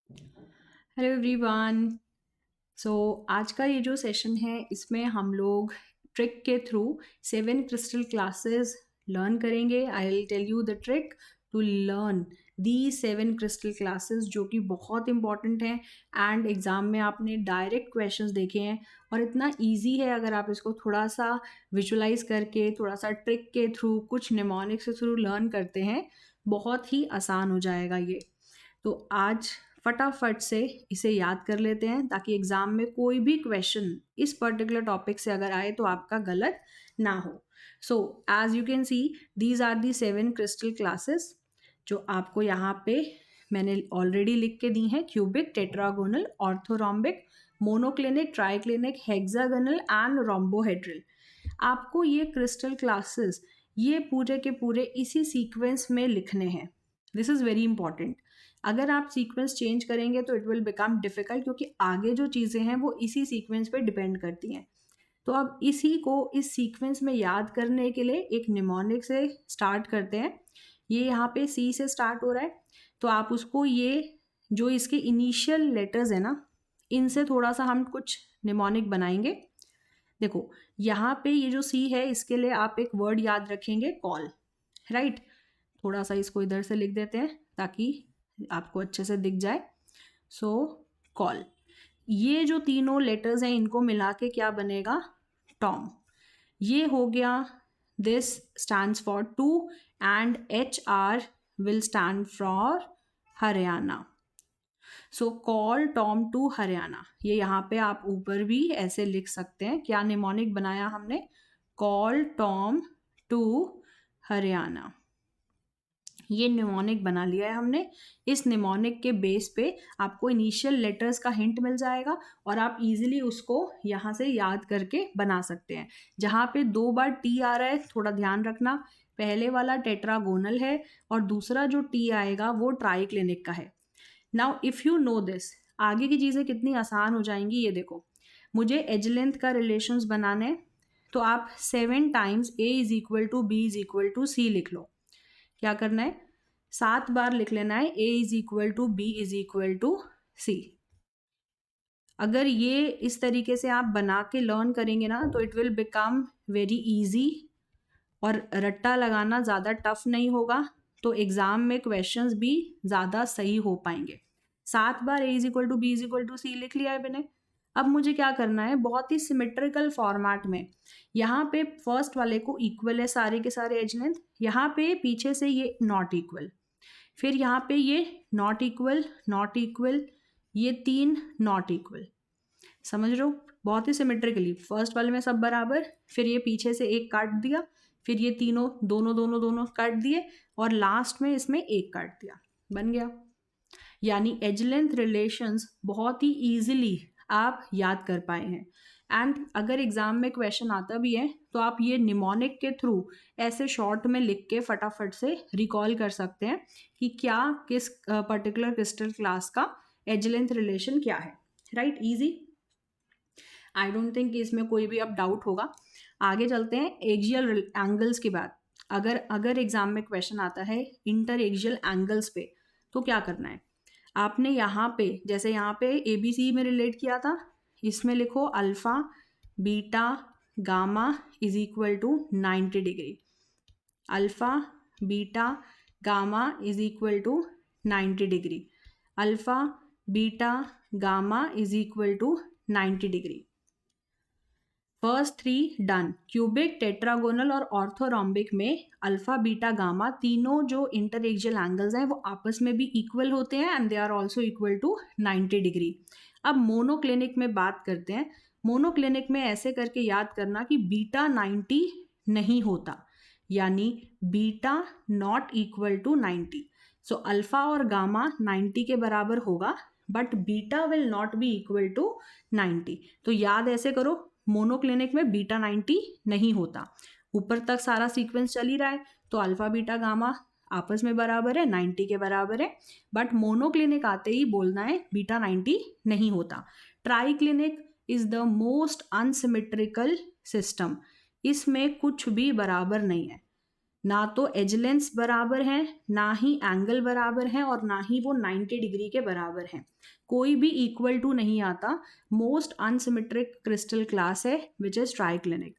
Hello everyone. सो आज का ये जो सेशन है इसमें हम लोग ट्रिक के थ्रू 7 क्रिस्टल क्लासेस लर्न करेंगे। I will tell you the trick to learn the 7 crystal classes जो कि बहुत इंपॉर्टेंट हैं एंड एग्ज़ाम में आपने डायरेक्ट क्वेश्चंस देखे हैं और इतना इजी है। अगर आप इसको थोड़ा सा विजुलाइज करके थोड़ा सा ट्रिक के थ्रू कुछ निमोनिक्स के थ्रू लर्न करते हैं बहुत ही आसान हो जाएगा ये। तो आज फटाफट से इसे याद कर लेते हैं ताकि एग्जाम में कोई भी क्वेश्चन इस पर्टिकुलर टॉपिक से अगर आए तो आपका गलत ना हो। So as you can see these are the 7 crystal classes जो आपको यहाँ पे मैंने ऑलरेडी लिख के दी हैं। Cubic, tetragonal, orthorhombic, monoclinic, triclinic, hexagonal and rhombohedral. आपको ये क्रिस्टल क्लासेस ये पूरे के पूरे इसी सीक्वेंस में लिखने हैं। This is very important. अगर आप सीक्वेंस चेंज करेंगे तो इट विल बिकम डिफ़िकल्ट क्योंकि आगे जो चीज़ें हैं वो इसी सीक्वेंस पे डिपेंड करती हैं। तो अब इसी को इस सीक्वेंस में याद करने के लिए एक निमोनिक से स्टार्ट करते हैं। ये यहाँ पे सी से स्टार्ट हो रहा है तो आप उसको ये जो इसके इनिशियल लेटर्स है ना इनसे थोड़ा सा हम कुछ निमोनिक बनाएंगे। देखो यहाँ पे ये जो सी है इसके लिए आप एक वर्ड याद रखेंगे कॉल, राइट। थोड़ा सा इसको इधर से लिख देते हैं ताकि आपको अच्छे से दिख जाए। सो कॉल, ये जो तीनों लेटर्स हैं इनको मिला के क्या बनेगा, टॉम। ये हो गया, this stands for to and H R will stand for Haryana. So call Tom to Haryana. ये यहाँ पे आप ऊपर भी ऐसे लिख सकते हैं। क्या निमोनिक बनाया हमने, कॉल टॉम टू हरियाणा। ये निमोनिक बना लिया है हमने। इस निमोनिक के बेस पे आपको इनिशियल लेटर्स का हिंट मिल जाएगा और आप इजीली उसको यहाँ से याद करके बना सकते हैं। जहाँ पे 2 बार टी आ रहा है थोड़ा ध्यान रखना, पहले वाला टेट्रागोनल है और दूसरा जो टी आएगा वो ट्राइक्लिनिक का है। Now if you know this, आगे की चीज़ें कितनी आसान हो जाएंगी। ये देखो, मुझे एज लेंथ का रिलेशंस बनाने हैं तो आप 7 times A is equal to B is equal to C लिख लो। क्या करना है, 7 बार लिख लेना है A is equal to B is equal to C. अगर ये इस तरीके से आप बना के लर्न करेंगे ना तो it will become very easy और रट्टा लगाना ज़्यादा टफ नहीं होगा। तो एग्ज़ाम में क्वेश्चंस भी ज़्यादा सही हो पाएंगे। 7 बार A is equal to B is equal to C लिख लिया है मैंने। अब मुझे क्या करना है, बहुत ही सिमेट्रिकल फॉर्मेट में यहाँ पे फर्स्ट वाले को इक्वल है सारे के सारे एज लेंथ, यहाँ पे पीछे से ये नॉट इक्वल, फिर यहाँ पे ये नॉट इक्वल नॉट इक्वल, ये 3 नॉट इक्वल। समझ रहे हो, बहुत ही सिमेट्रिकली फर्स्ट वाले में सब बराबर, फिर ये पीछे से एक काट दिया, फिर ये तीनों दोनों दोनों दोनों काट दिए और लास्ट में इसमें एक काट दिया, बन गया। यानी एज लेंथ रिलेशंस बहुत ही इजीली आप याद कर पाए हैं। एंड अगर एग्जाम में क्वेश्चन आता भी है तो आप ये निमोनिक के थ्रू ऐसे शॉर्ट में लिख के फटाफट से रिकॉल कर सकते हैं कि क्या किस पर्टिकुलर क्रिस्टल क्लास का एज लेंथ रिलेशन क्या है, right. Easy, I don't think कि इसमें कोई भी अब डाउट होगा। आगे चलते हैं एक्सियल एंगल्स की बात। अगर एग्जाम में क्वेश्चन आता है इंटर एक्सियल एंगल्स पे तो क्या करना है, आपने यहाँ पे जैसे यहाँ पे ABC में रिलेट किया था, इसमें लिखो alpha beta gamma is equal to 90 degree. Alpha beta gamma is equal to 90 degree. Alpha beta gamma is equal to 90 degree. First 3 done. Cubic, tetragonal और ऑर्थोरोम्बिक में अल्फा बीटा गामा तीनों जो इंटरएक्सियल angles हैं वो आपस में भी इक्वल होते हैं and they are also equal to 90 degree. अब मोनोक्लिनिक में बात करते हैं। मोनोक्लिनिक में ऐसे करके याद करना कि बीटा 90 नहीं होता, यानी beta not equal to 90। So alpha और गामा 90 के बराबर होगा but beta will not be equal to 90। तो याद ऐसे करो, मोनोक्लिनिक में बीटा 90 नहीं होता। ऊपर तक सारा सीक्वेंस चल ही रहा है तो अल्फा बीटा गामा आपस में बराबर है, 90 के बराबर है। बट मोनोक्लिनिक आते ही बोलना है बीटा 90 नहीं होता। Triclinic is the most unsymmetrical system, इसमें कुछ भी बराबर नहीं है। ना तो एज लेंथ बराबर है, ना ही एंगल बराबर है, और ना ही वो 90 डिग्री के बराबर है। कोई भी इक्वल टू नहीं आता। मोस्ट अनसिमेट्रिक क्रिस्टल क्लास है विच इज ट्राइक्लिनिक।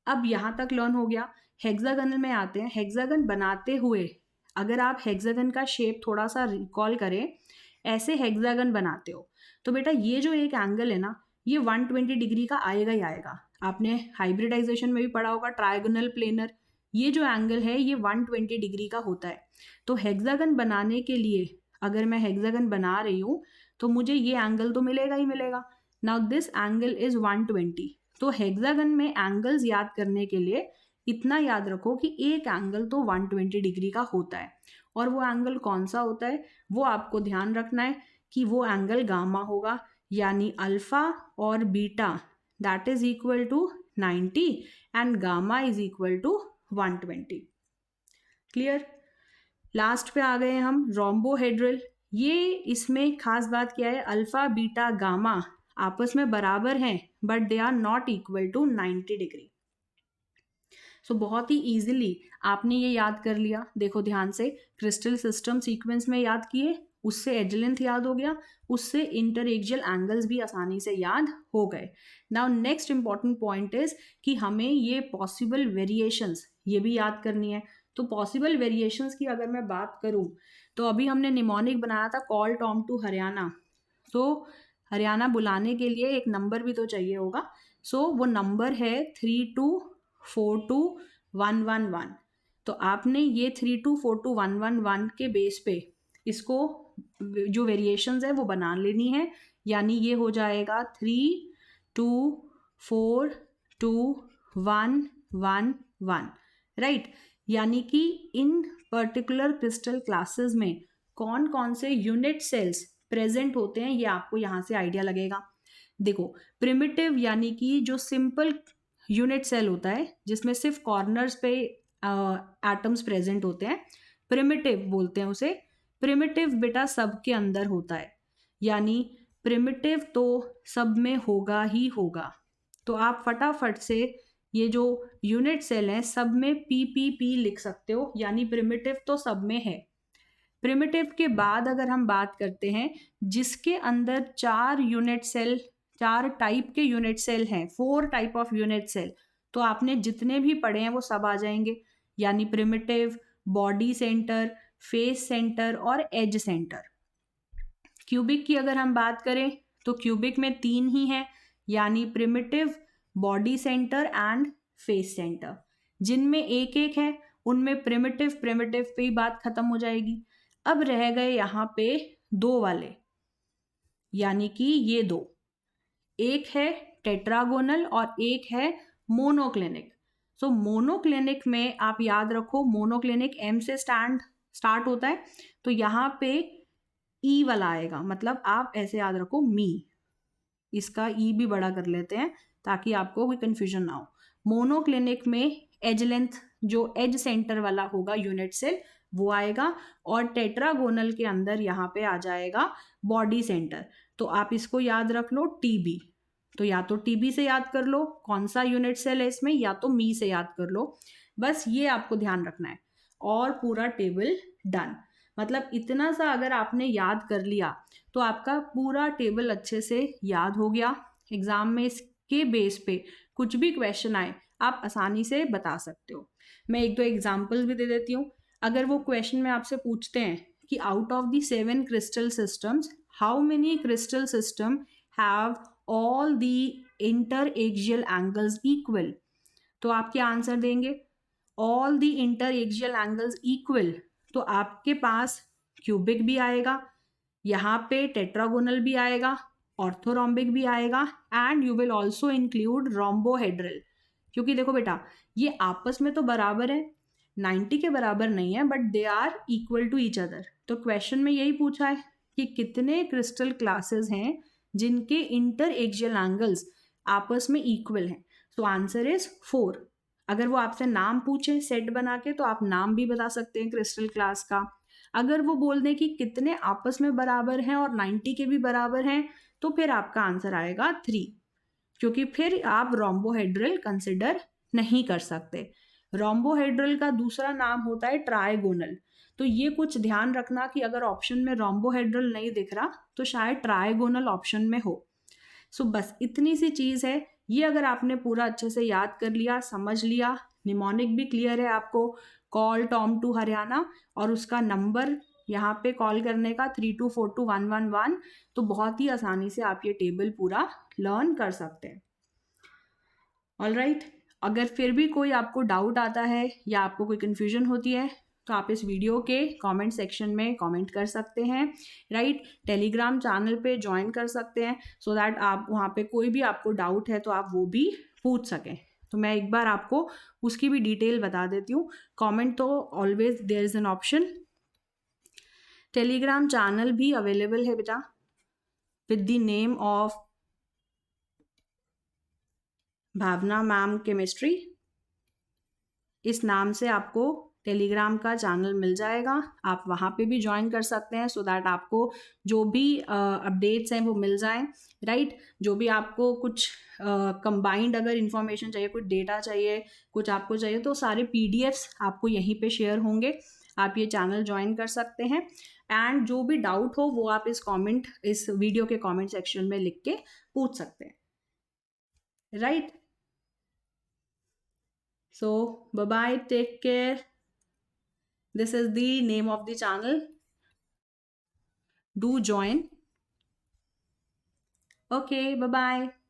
अब यहाँ तक लर्न हो गया। हेक्सागन में आते हैं। हेक्सागन बनाते हुए अगर आप हेक्सागन का शेप थोड़ा सा रिकॉल करें, ऐसे हेक्सागन बनाते हो तो बेटा ये जो एक एंगल है ना, ये 120 डिग्री का आएगा ही आएगा। आपने हाइब्रिडाइजेशन में भी पढ़ा होगा ट्रायगोनल प्लेनर। ये जो एंगल है ये 120 डिग्री का होता है। तो हेक्सागन बनाने के लिए अगर मैं हेक्सागन बना रही हूँ तो मुझे ये एंगल तो मिलेगा ही मिलेगा। Now this angle is 120। तो हेक्सागन में एंगल्स याद करने के लिए इतना याद रखो कि एक एंगल तो 120 डिग्री का होता है। और वो एंगल कौन सा होता है वो आपको ध्यान रखना है कि वो एंगल गामा होगा, यानी अल्फा और beta that is equal to 90 and gamma is equal to 120। Clear? Last पे आ गए हम, रोम्बोहेड्रल। ये इसमें खास बात क्या है, अल्फा बीटा गामा आपस में बराबर हैं but they are not equal to 90 degree. So बहुत ही इजीली आपने ये याद कर लिया। देखो ध्यान से, क्रिस्टल सिस्टम सीक्वेंस में याद किए, उससे एज लेंथ याद हो गया, उससे इंटरएक्सियल एंगल्स भी आसानी से याद हो गए। Now next important point is कि हमें ये पॉसिबल वेरिएशंस ये भी याद करनी है। तो पॉसिबल वेरिएशंस की अगर मैं बात करूं तो अभी हमने निमोनिक बनाया था कॉल टॉम टू हरियाणा। तो हरियाणा बुलाने के लिए एक नंबर भी तो चाहिए होगा। सो वो नंबर है 32421111। तो आपने ये 32421111 के बेस पे इसको जो वेरिएशंस है वो बना लेनी है। यानी ये हो जाएगा 32421111, राइट। यानी कि इन पर्टिकुलर क्रिस्टल क्लासेस में कौन कौन से यूनिट सेल्स प्रेजेंट होते हैं ये आपको यहाँ से आइडिया लगेगा। देखो, प्रिमिटिव यानी कि जो सिंपल यूनिट सेल होता है जिसमें सिर्फ कॉर्नर्स पे एटम्स प्रेजेंट होते हैं, प्रिमिटिव बोलते हैं उसे। प्रिमिटिव बेटा सब के अंदर होता है, यानी प्रिमिटिव तो सब में होगा ही होगा। तो आप फटाफट से ये जो यूनिट सेल है सब में पी लिख सकते हो, यानी प्रिमिटिव तो सब में है। प्रिमिटिव के बाद अगर हम बात करते हैं जिसके अंदर 4 यूनिट सेल, 4 टाइप के यूनिट सेल हैं, 4 टाइप ऑफ यूनिट सेल, तो आपने जितने भी पढ़े हैं वो सब आ जाएंगे। यानी primitive, body centre, face centre और एज सेंटर। क्यूबिक की अगर हम बात करें तो क्यूबिक में 3 ही हैं, यानी primitive, body centre and face centre. जिनमें एक एक है उनमें प्रिमिटिव पे ही बात खत्म हो जाएगी। अब रह गए यहाँ पे 2 वाले, यानी कि ये 2, एक है टेट्रागोनल और एक है मोनोक्लिनिक। सो मोनोक्लिनिक में आप याद रखो, मोनोक्लिनिक एम से स्टार्ट होता है, तो यहाँ पे ई वाला आएगा, मतलब आप ऐसे याद रखो मी, इसका ई भी बड़ा कर लेते हैं ताकि आपको कोई कंफ्यूजन ना हो। मोनोक्लिनिक में एज लेंथ जो एज सेंटर वाला होगा यूनिट सेल वो आएगा, और टेट्रागोनल के अंदर यहाँ पे आ जाएगा बॉडी सेंटर। तो आप इसको याद रख लो टीबी। तो या तो टीबी से याद कर लो कौन सा यूनिट सेल है इसमें, या तो मी से याद कर लो। बस ये आपको ध्यान रखना है और पूरा टेबल डन। मतलब इतना सा अगर आपने याद कर लिया तो आपका पूरा टेबल अच्छे से याद हो गया। एग्जाम में इसके बेस पे कुछ भी क्वेश्चन आए आप आसानी से बता सकते हो। मैं 1-2 एग्जाम्पल्स भी दे देती हूँ। अगर वो क्वेश्चन में आपसे पूछते हैं कि out of the 7 crystal systems how many crystal system have all the interaxial angles equal, तो आप क्या आंसर देंगे? All the interaxial angles equal. तो आपके पास क्यूबिक भी आएगा, यहाँ पे टेट्रागोनल भी आएगा, ऑर्थोरोम्बिक भी आएगा, and you will also include rhombohedral. क्योंकि देखो बेटा ये आपस में तो बराबर है, 90 के बराबर नहीं है, but they are equal to each other. तो क्वेश्चन में यही पूछा है कि कितने क्रिस्टल क्लासेस हैं जिनके इंटरएक्सियल एंगल्स आपस में इक्वल हैं। So answer is 4। अगर वो आपसे नाम पूछे सेट बना के तो आप नाम भी बता सकते हैं क्रिस्टल क्लास का। अगर वो बोल दें कि कितने आपस में बराबर हैं और 90 के भी बराबर हैं तो फिर आपका आंसर आएगा 3, क्योंकि फिर आप रोम्बोहेड्रल कंसिडर नहीं कर सकते। रोम्बोहेड्रल का दूसरा नाम होता है ट्राइगोनल। तो ये कुछ ध्यान रखना कि अगर ऑप्शन में रोम्बोहेड्रल नहीं दिख रहा तो शायद ट्राइगोनल ऑप्शन में हो। सो बस इतनी सी चीज़ है। ये अगर आपने पूरा अच्छे से याद कर लिया, समझ लिया, निमोनिक भी क्लियर है आपको, कॉल टॉम टू हरियाणा और उसका नंबर यहाँ पे कॉल करने का 324211, तो बहुत ही आसानी से आप ये टेबल पूरा लर्न कर सकते हैं। ऑलराइट, अगर फिर भी कोई आपको डाउट आता है या आपको कोई कन्फ्यूजन होती है तो आप इस वीडियो के कमेंट सेक्शन में कमेंट कर सकते हैं, राइट। टेलीग्राम चैनल पे ज्वाइन कर सकते हैं सो दैट आप वहाँ पे कोई भी आपको डाउट है तो आप वो भी पूछ सकें। तो मैं एक बार आपको उसकी भी डिटेल बता देती हूँ। कमेंट तो always there is an option. Telegram channel भी अवेलेबल है बेटा with the name of Bhavna ma'am chemistry. इस नाम से आपको टेलीग्राम का चैनल मिल जाएगा, आप वहाँ पे भी ज्वाइन कर सकते हैं सो दैट आपको जो भी अपडेट्स हैं वो मिल जाएं, राइट। जो भी आपको कुछ कंबाइंड अगर इंफॉर्मेशन चाहिए, कुछ डेटा चाहिए, कुछ आपको चाहिए, तो सारे पीडीएफ्स आपको यहीं पे शेयर होंगे। आप ये चैनल ज्वाइन कर सकते हैं एंड जो भी डाउट हो वो आप इस वीडियो के कॉमेंट सेक्शन में लिख के पूछ सकते हैं, right. So, bye bye, take care. This is the name of the channel. Do join. Okay, bye bye.